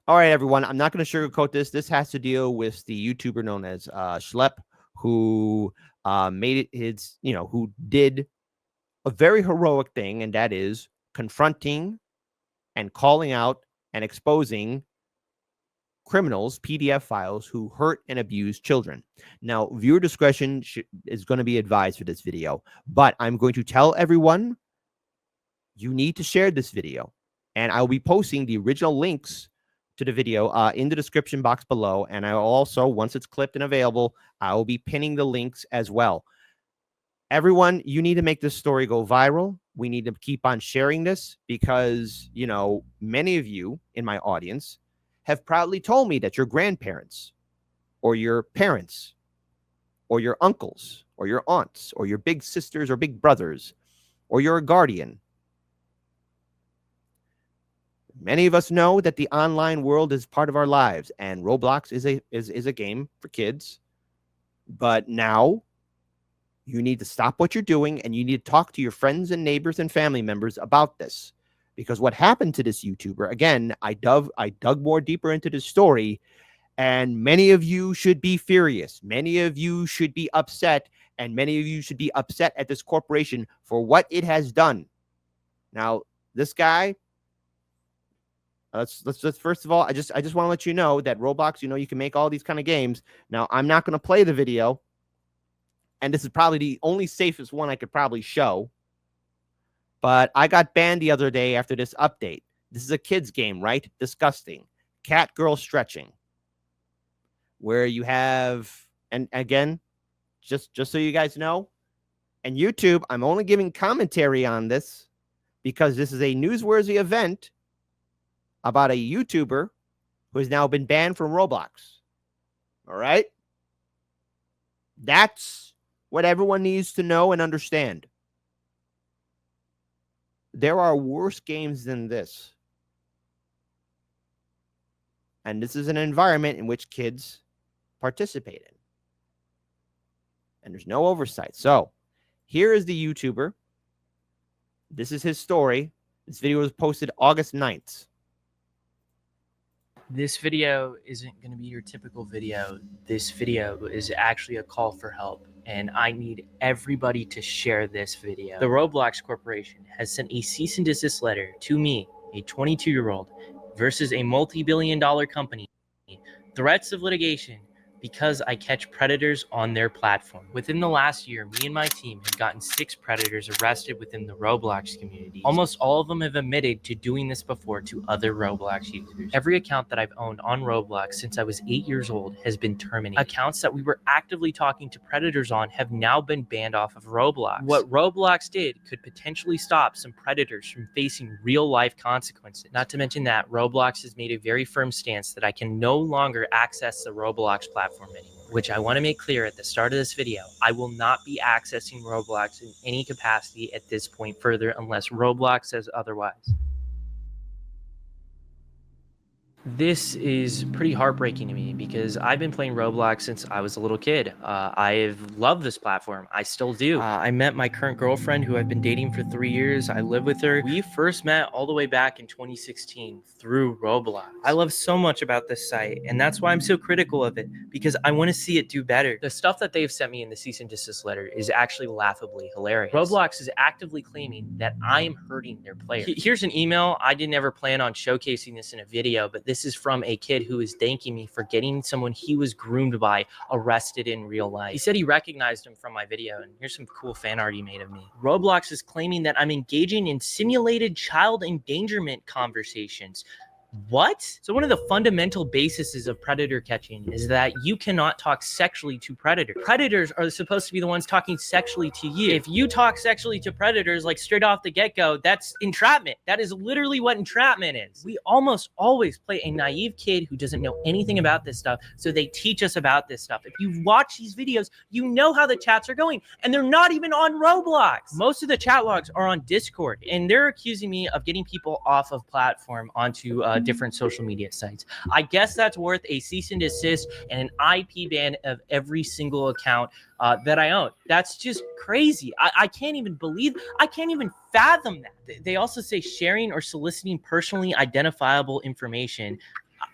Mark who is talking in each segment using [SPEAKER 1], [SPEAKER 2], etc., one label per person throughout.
[SPEAKER 1] All right, everyone. I'm not going to sugarcoat this. This has to deal with the YouTuber known as Schlep, who made it his, who did a very heroic thing, and that is confronting and calling out and exposing criminals, PDF files who hurt and abuse children. Now, viewer discretion is going to be advised for this video, but I'm going to tell everyone you need to share this video, and I'll be posting the original links to the video in the description box below, and I will also, once it's clipped and available, I will be pinning the links as well. Everyone, you need to make this story go viral. We need to keep on sharing this because, many of you in my audience have proudly told me that your grandparents or your parents or your uncles or your aunts or your big sisters or big brothers or you're a guardian. Many of us know that the online world is part of our lives, and Roblox is a game for kids. But now you need to stop what you're doing, and you need to talk to your friends and neighbors and family members about this. Because what happened to this YouTuber, again, I dug more deeper into this story, and many of you should be furious. Many of you should be upset, and many of you should be upset at this corporation for what it has done. Now, this guy, let's first of all, I just want to let you know that Roblox, you can make all these kind of games. Now, I'm not going to play the video, and this is probably the only safest one I could probably show. But I got banned the other day after this update. This is a kid's game, right? Disgusting. Cat girl stretching. Where you have, and again, just so you guys know, and YouTube, I'm only giving commentary on this because this is a newsworthy event about a YouTuber who has now been banned from Roblox. All right? That's what everyone needs to know and understand. There are worse games than this. And this is an environment in which kids participate in. And there's no oversight. So, here is the YouTuber. This is his story. This video was posted August 9th.
[SPEAKER 2] This video isn't going to be your typical video. This video is actually a call for help, and I need everybody to share this video. The Roblox Corporation has sent a cease and desist letter to me, a 22-year-old, versus a multi-billion-dollar company. Threats of litigation because I catch predators on their platform. Within the last year, me and my team have gotten 6 predators arrested within the Roblox community. Almost all of them have admitted to doing this before to other Roblox users. Every account that I've owned on Roblox since I was 8 years old has been terminated. Accounts that we were actively talking to predators on have now been banned off of Roblox. What Roblox did could potentially stop some predators from facing real-life consequences. Not to mention that Roblox has made a very firm stance that I can no longer access the Roblox platform anymore, which I want to make clear at the start of this video. I will not be accessing Roblox in any capacity at this point further unless Roblox says otherwise. This is pretty heartbreaking to me because I've been playing Roblox since I was a little kid. I've loved this platform. I still do. I met my current girlfriend who I've been dating for 3 years. I live with her. We first met all the way back in 2016 through Roblox. I love so much about this site, and that's why I'm so critical of it, because I want to see it do better. The stuff that they've sent me in the cease and desist letter is actually laughably hilarious. Roblox is actively claiming that I am hurting their players. Here's an email. I didn't ever plan on showcasing this in a video, but this is from a kid who is thanking me for getting someone he was groomed by arrested in real life. He said he recognized him from my video, and here's some cool fan art he made of me. Roblox is claiming that I'm engaging in simulated child endangerment conversations. What? So one of the fundamental bases of predator catching is that you cannot talk sexually to predators. Predators are supposed to be the ones talking sexually to you. If you talk sexually to predators, like straight off the get-go, that's entrapment. That is literally what entrapment is. We almost always play a naive kid who doesn't know anything about this stuff, so they teach us about this stuff. If you watch these videos, you know how the chats are going, and they're not even on Roblox. Most of the chat logs are on Discord, and they're accusing me of getting people off of platform onto different social media sites. I guess that's worth a cease and desist and an IP ban of every single account that I own. That's just crazy. I can't even fathom that. They also say sharing or soliciting personally identifiable information.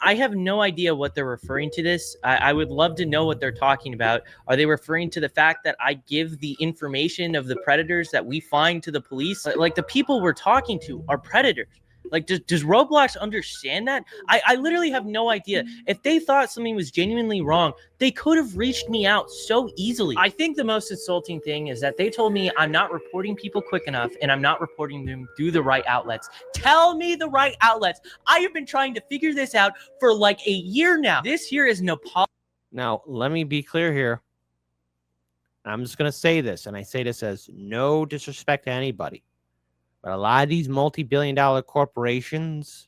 [SPEAKER 2] I have no idea what they're referring to this. I would love to know what they're talking about. Are they referring to the fact that I give the information of the predators that we find to the police? Like the people we're talking to are predators. Like, does Roblox understand that? I literally have no idea. If they thought something was genuinely wrong, they could have reached me out so easily. I think the most insulting thing is that they told me I'm not reporting people quick enough and I'm not reporting them through the right outlets. Tell me the right outlets. I have been trying to figure this out for like a year now. This here is Nepal.
[SPEAKER 1] Now, let me be clear here. I'm just going to say this, and I say this as no disrespect to anybody. But a lot of these multi-billion-dollar corporations,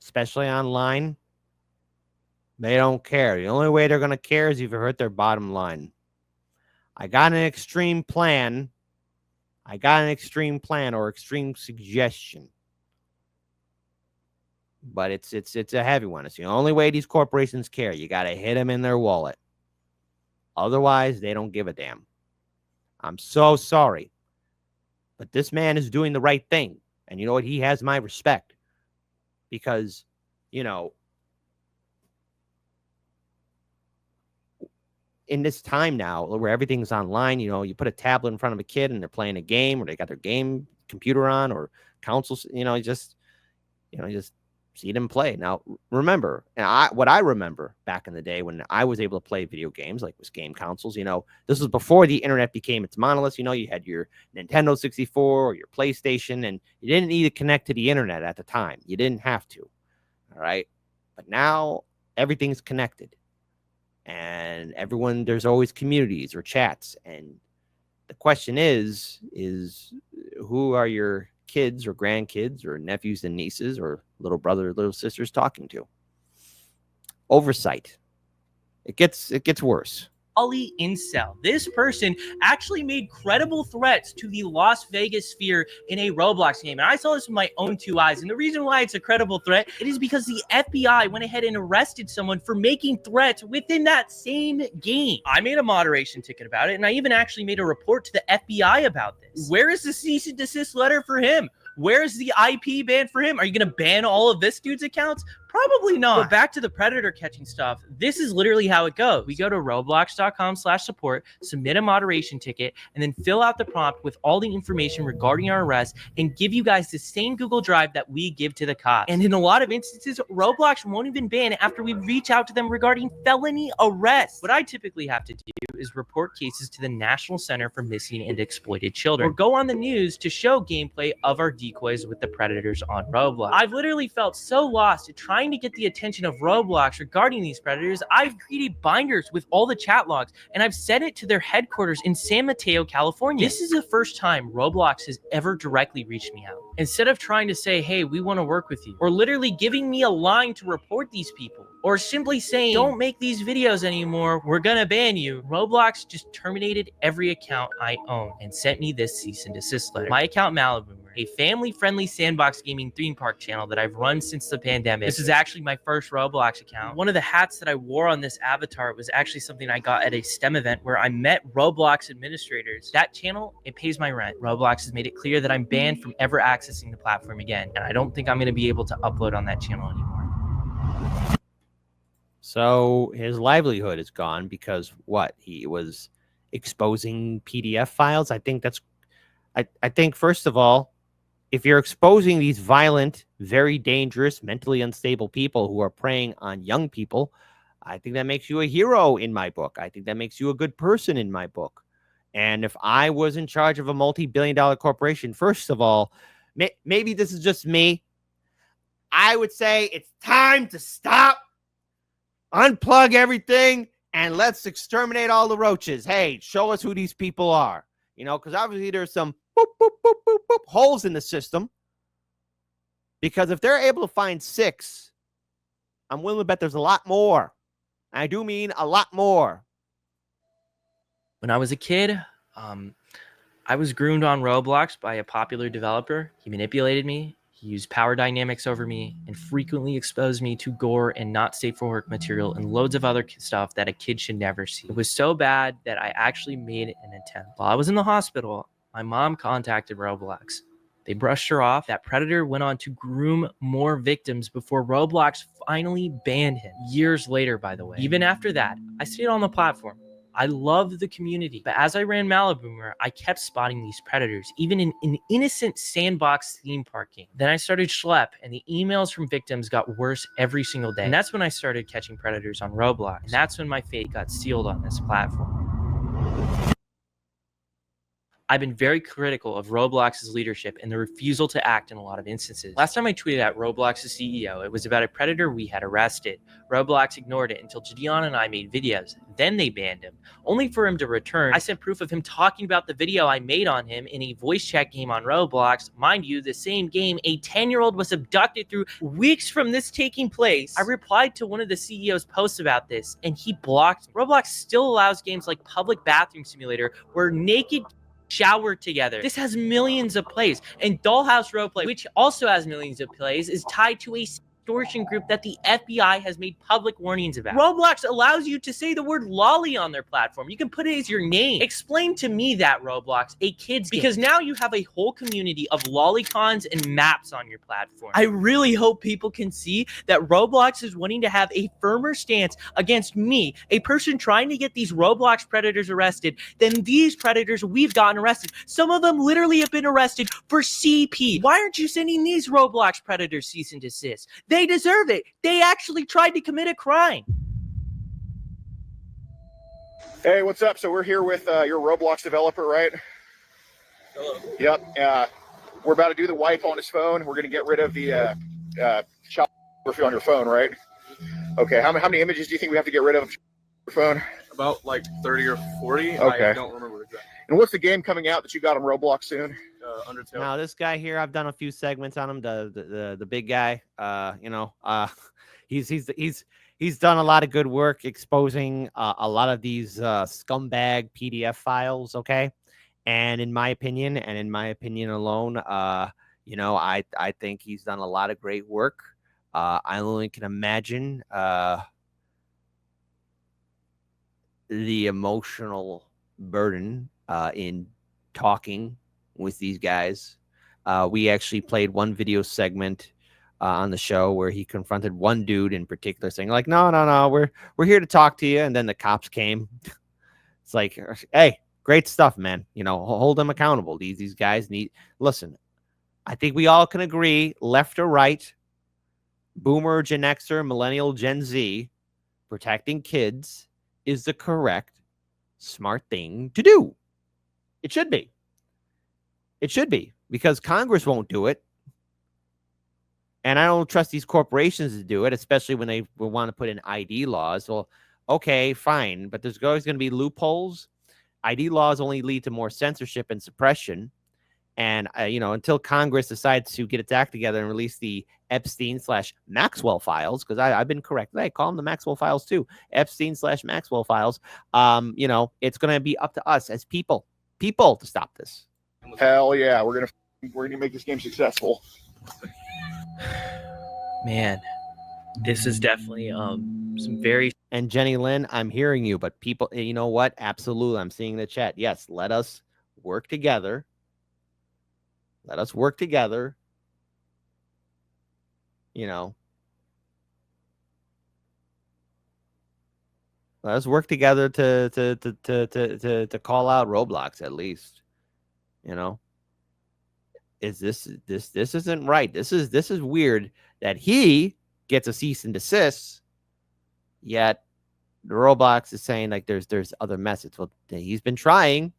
[SPEAKER 1] especially online, they don't care. The only way they're going to care is if you hurt their bottom line. I got an extreme plan. Or extreme suggestion. But it's a heavy one. It's the only way these corporations care. You got to hit them in their wallet. Otherwise, they don't give a damn. I'm so sorry. But this man is doing the right thing. And you know what? He has my respect. Because, you know, in this time now where everything's online, you know, you put a tablet in front of a kid and they're playing a game, or they got their game computer on, or consoles, you just see them play. Now, remember, what I remember back in the day when I was able to play video games, like with game consoles, this was before the internet became its monolith. You had your Nintendo 64 or your PlayStation, and you didn't need to connect to the internet at the time. You didn't have to. All right. But now everything's connected, and there's always communities or chats. And the question is who are your kids or grandkids or nephews and nieces or little brother or little sisters talking to? Oversight. It gets worse.
[SPEAKER 2] Ali Incel. This person actually made credible threats to the Las Vegas sphere in a Roblox game. And I saw this with my own two eyes. And the reason why it's a credible threat, it is because the FBI went ahead and arrested someone for making threats within that same game. I made a moderation ticket about it, and I even actually made a report to the FBI about this. Where is the cease and desist letter for him? Where's the IP ban for him? Are you going to ban all of this dude's accounts? Probably not. But back to the predator catching stuff. This is literally how it goes. We go to roblox.com/support, submit a moderation ticket, and then fill out the prompt with all the information regarding our arrest and give you guys the same Google Drive that we give to the cops. And in a lot of instances, Roblox won't even ban after we reach out to them regarding felony arrests. What I typically have to do is report cases to the National Center for Missing and Exploited Children, or go on the news to show gameplay of our decoys with the predators on Roblox. I've literally felt so lost at trying to get the attention of Roblox regarding these predators. I've created binders with all the chat logs, and I've sent it to their headquarters in San Mateo, California. This is the first time Roblox has ever directly reached me out. Instead of trying to say, hey, we want to work with you, or literally giving me a line to report these people, or simply saying, don't make these videos anymore, we're gonna ban you, Roblox just terminated every account I own and sent me this cease and desist letter. My account Malibu, a family-friendly sandbox gaming theme park channel that I've run since the pandemic. This is actually my first Roblox account. One of the hats that I wore on this avatar was actually something I got at a STEM event where I met Roblox administrators. That channel, it pays my rent. Roblox has made it clear that I'm banned from ever accessing the platform again, and I don't think I'm going to be able to upload on that channel anymore.
[SPEAKER 1] So his livelihood is gone because what? He was exposing PDF files? I think first of all, if you're exposing these violent, very dangerous, mentally unstable people who are preying on young people, I think that makes you a hero in my book. I think that makes you a good person in my book. And if I was in charge of a multi-billion-dollar corporation, first of all, maybe this is just me, I would say it's time to stop, unplug everything, and let's exterminate all the roaches. Hey, show us who these people are. Because obviously there's some boop, boop, boop, boop, boop, holes in the system. Because if they're able to find 6, I'm willing to bet there's a lot more. I do mean a lot more.
[SPEAKER 2] When I was a kid, I was groomed on Roblox by a popular developer. He manipulated me. He used power dynamics over me and frequently exposed me to gore and not safe for work material and loads of other stuff that a kid should never see. It was so bad that I actually made an attempt. While I was in the hospital, my mom contacted Roblox. They brushed her off. That predator went on to groom more victims before Roblox finally banned him. Years later, by the way. Even after that, I stayed on the platform. I loved the community, but as I ran Maliboomer, I kept spotting these predators, even in an innocent sandbox theme park game. Then I started Schlep, and the emails from victims got worse every single day. And that's when I started catching predators on Roblox. And that's when my fate got sealed on this platform. I've been very critical of Roblox's leadership and the refusal to act in a lot of instances. Last time I tweeted at Roblox's CEO, it was about a predator we had arrested. Roblox ignored it until Gideon and I made videos. Then they banned him, only for him to return. I sent proof of him talking about the video I made on him in a voice chat game on Roblox. Mind you, the same game a 10-year-old was abducted through weeks from this taking place. I replied to one of the CEO's posts about this, and he blocked me. Roblox still allows games like Public Bathroom Simulator, where naked shower together. This has millions of plays, and Dollhouse Roleplay, which also has millions of plays, is tied to a extortion group that the FBI has made public warnings about. Roblox allows you to say the word lolly on their platform. You can put it as your name. Explain to me that, Roblox, a kid's game. Because now you have a whole community of lollicons and maps on your platform. I really hope people can see that Roblox is wanting to have a firmer stance against me, a person trying to get these Roblox predators arrested, than these predators we've gotten arrested. Some of them literally have been arrested for CP. Why aren't you sending these Roblox predators cease and desist? They deserve it. They actually tried to commit a crime.
[SPEAKER 3] Hey, what's up? So we're here with your Roblox developer, right?
[SPEAKER 4] Hello.
[SPEAKER 3] Yep. We're about to do the wipe on his phone. We're going to get rid of the child pornography on your phone, right? Okay. How many images do you think we have to get rid of on your phone?
[SPEAKER 4] About like 30 or 40.
[SPEAKER 3] Okay.
[SPEAKER 4] I don't remember exactly.
[SPEAKER 3] And what's the game coming out that you got on Roblox soon?
[SPEAKER 4] Undertale.
[SPEAKER 1] Now this guy here, I've done a few segments on him. The big guy. He's done a lot of good work exposing a lot of these scumbag PDF files. Okay, and in my opinion, alone, I think he's done a lot of great work. I only can imagine the emotional burden in talking with these guys. We actually played one video segment on the show where he confronted one dude in particular, saying like, no, we're here to talk to you. And then the cops came. It's like, hey, great stuff, man. Hold them accountable. These guys listen, I think we all can agree, left or right, boomer, Gen Xer, millennial, Gen Z, protecting kids is the correct, smart thing to do. It should be. It should be, because Congress won't do it. And I don't trust these corporations to do it, especially when they want to put in ID laws. Well, okay, fine. But there's always going to be loopholes. ID laws only lead to more censorship and suppression. And, until Congress decides to get its act together and release the Epstein/Maxwell files, because I've been corrected. Hey, call them the Maxwell files too. Epstein/Maxwell files. It's going to be up to us as people to stop this.
[SPEAKER 3] Hell yeah, we're gonna make this game successful.
[SPEAKER 2] Man, this is definitely some very.
[SPEAKER 1] And Jenny Lynn, I'm hearing you, but people, you know what? Absolutely, I'm seeing the chat. Yes, let us work together. Let us work together. Let us work together to call out Roblox at least. Is this isn't right. This is weird that he gets a cease and desist, yet the Roblox is saying like there's other methods. Well, he's been trying,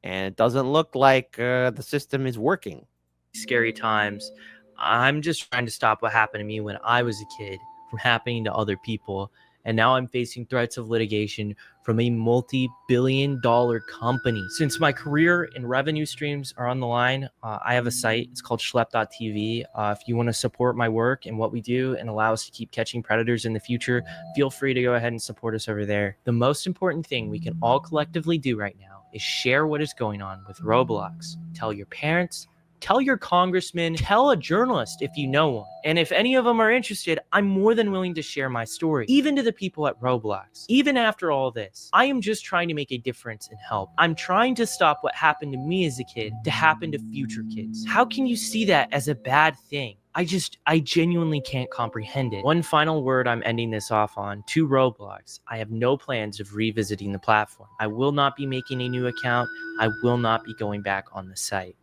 [SPEAKER 1] and it doesn't look like the system is working.
[SPEAKER 2] Scary times. I'm just trying to stop what happened to me when I was a kid from happening to other people. And now I'm facing threats of litigation from a multi-billion-dollar company. Since my career and revenue streams are on the line, I have a site. It's called Schlep.tv. If you want to support my work and what we do and allow us to keep catching predators in the future, feel free to go ahead and support us over there. The most important thing we can all collectively do right now is share what is going on with Roblox. Tell your parents, Tell your congressman, tell a journalist if you know one. And if any of them are interested, I'm more than willing to share my story, even to the people at Roblox. Even after all this, I am just trying to make a difference and help. I'm trying to stop what happened to me as a kid to happen to future kids. How can you see that as a bad thing? I genuinely can't comprehend it. One final word I'm ending this off on to Roblox. I have no plans of revisiting the platform. I will not be making a new account. I will not be going back on the site.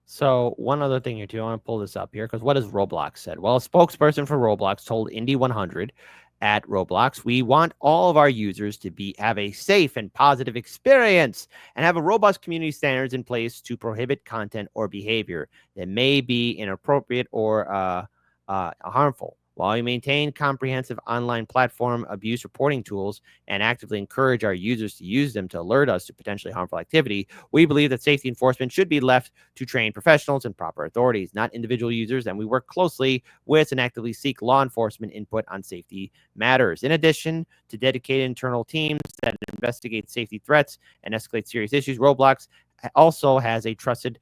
[SPEAKER 1] So one other thing here too, I want to pull this up here because what has Roblox said? Well, a spokesperson for Roblox told Indy 100 at Roblox, we want all of our users to have a safe and positive experience and have a robust community standards in place to prohibit content or behavior that may be inappropriate or harmful. While we maintain comprehensive online platform abuse reporting tools and actively encourage our users to use them to alert us to potentially harmful activity, we believe that safety enforcement should be left to trained professionals and proper authorities, not individual users, and we work closely with and actively seek law enforcement input on safety matters. In addition to dedicated internal teams that investigate safety threats and escalate serious issues, Roblox also has a trusted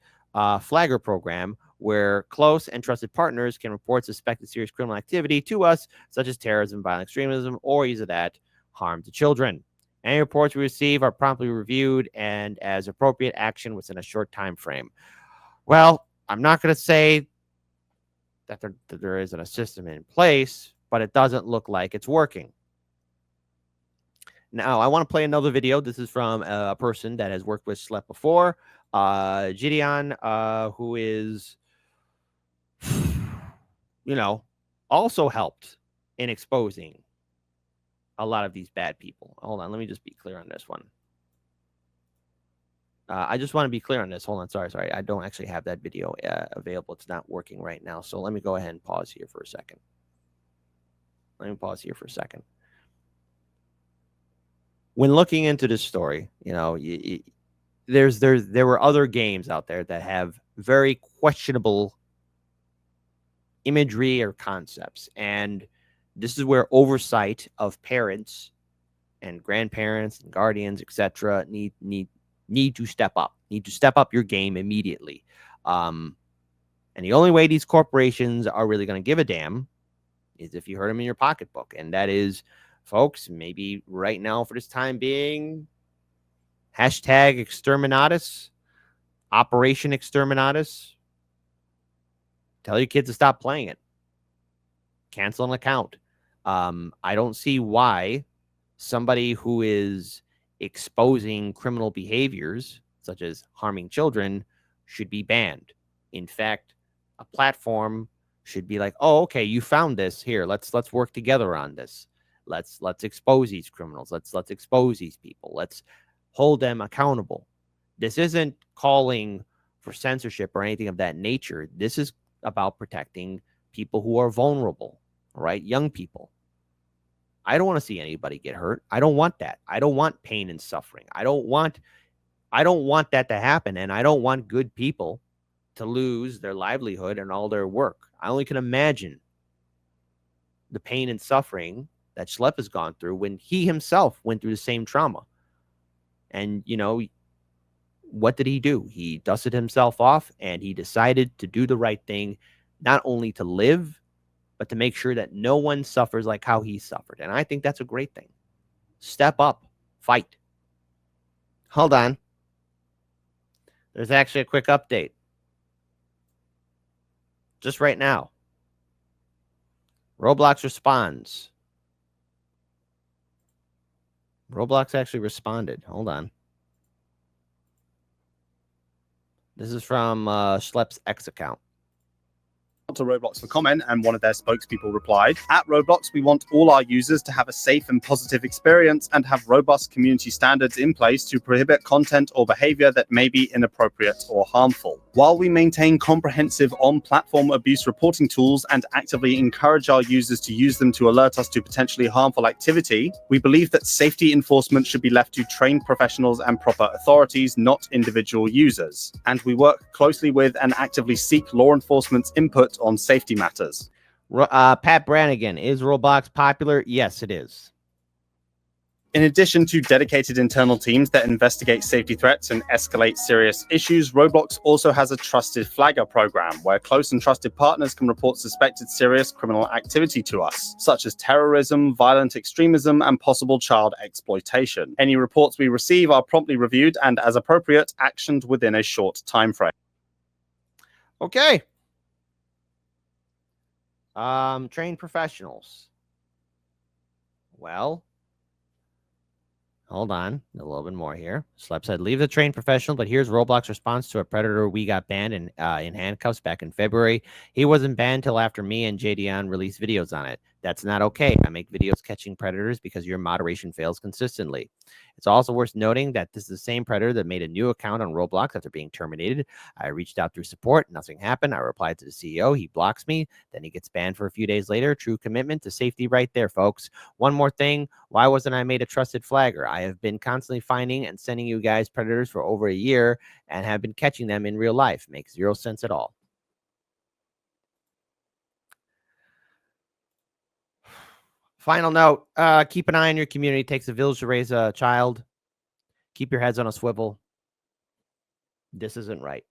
[SPEAKER 1] flagger program where close and trusted partners can report suspected serious criminal activity to us, such as terrorism, violent extremism, or either that harm to children. Any reports we receive are promptly reviewed and as appropriate action within a short time frame. Well, I'm not going to say that there isn't a system in place, but it doesn't look like it's working. Now, I want to play another video. This is from a person that has worked with Schlep before, Gideon, who is, also helped in exposing a lot of these bad people. Hold on, let me just be clear on this one. I just want to be clear on this. Hold on, sorry. I don't actually have that video available. It's not working right now. So let me go ahead and pause here for a second. When looking into this story, there were other games out there that have very questionable imagery or concepts, and this is where oversight of parents and grandparents and guardians, etc., need to step up. Need to step up your game immediately. And the only way these corporations are really going to give a damn is if you hurt them in your pocketbook, and that is, folks, maybe right now for this time being, hashtag exterminatus, Operation Exterminatus. Tell your kids to stop playing it. Cancel an account. I don't see why somebody who is exposing criminal behaviors, such as harming children, should be banned. In fact, a platform should be like, oh, okay, you found this. Here, let's work together on this. Let's expose these criminals. Let's expose these people. Let's hold them accountable. This isn't calling for censorship or anything of that nature. This is about protecting people who are vulnerable, right? Young people. I don't want to see anybody get hurt. I don't want that. I don't want pain and suffering. I don't want that to happen, and I don't want good people to lose their livelihood and all their work. I only can imagine the pain and suffering that Schlep has gone through when he himself went through the same trauma. And, what did he do? He dusted himself off and he decided to do the right thing, not only to live, but to make sure that no one suffers like how he suffered. And I think that's a great thing. Step up, fight. Hold on. There's actually a quick update. Just right now. Roblox responds. Roblox actually responded. Hold on. This is from Schlep's X account.
[SPEAKER 5] To Roblox for comment, and one of their spokespeople replied, "At Roblox, we want all our users to have a safe and positive experience and have robust community standards in place to prohibit content or behavior that may be inappropriate or harmful. While we maintain comprehensive on-platform abuse reporting tools and actively encourage our users to use them to alert us to potentially harmful activity, we believe that safety enforcement should be left to trained professionals and proper authorities, not individual users. And we work closely with and actively seek law enforcement's input on safety matters."
[SPEAKER 1] Pat Brannigan, is Roblox popular? Yes, it is.
[SPEAKER 5] In addition to dedicated internal teams that investigate safety threats and escalate serious issues, Roblox also has a trusted flagger program where close and trusted partners can report suspected serious criminal activity to us, such as terrorism, violent extremism, and possible child exploitation. Any reports we receive are promptly reviewed and, as appropriate, actioned within a short time frame.
[SPEAKER 1] Okay. Trained professionals. Well, hold on a little bit more here. Schlep said, leave the trained professional, but here's Roblox response to a predator we got banned in handcuffs back in February. He wasn't banned till after me and JDon released videos on it. That's not okay. I make videos catching predators because your moderation fails consistently. It's also worth noting that this is the same predator that made a new account on Roblox after being terminated. I reached out through support. Nothing happened. I replied to the CEO. He blocks me. Then he gets banned for a few days later. True commitment to safety right there, folks. One more thing. Why wasn't I made a trusted flagger? I have been constantly finding and sending you guys predators for over a year and have been catching them in real life. Makes zero sense at all. Final note, keep an eye on your community. It takes a village to raise a child. Keep your heads on a swivel. This isn't right.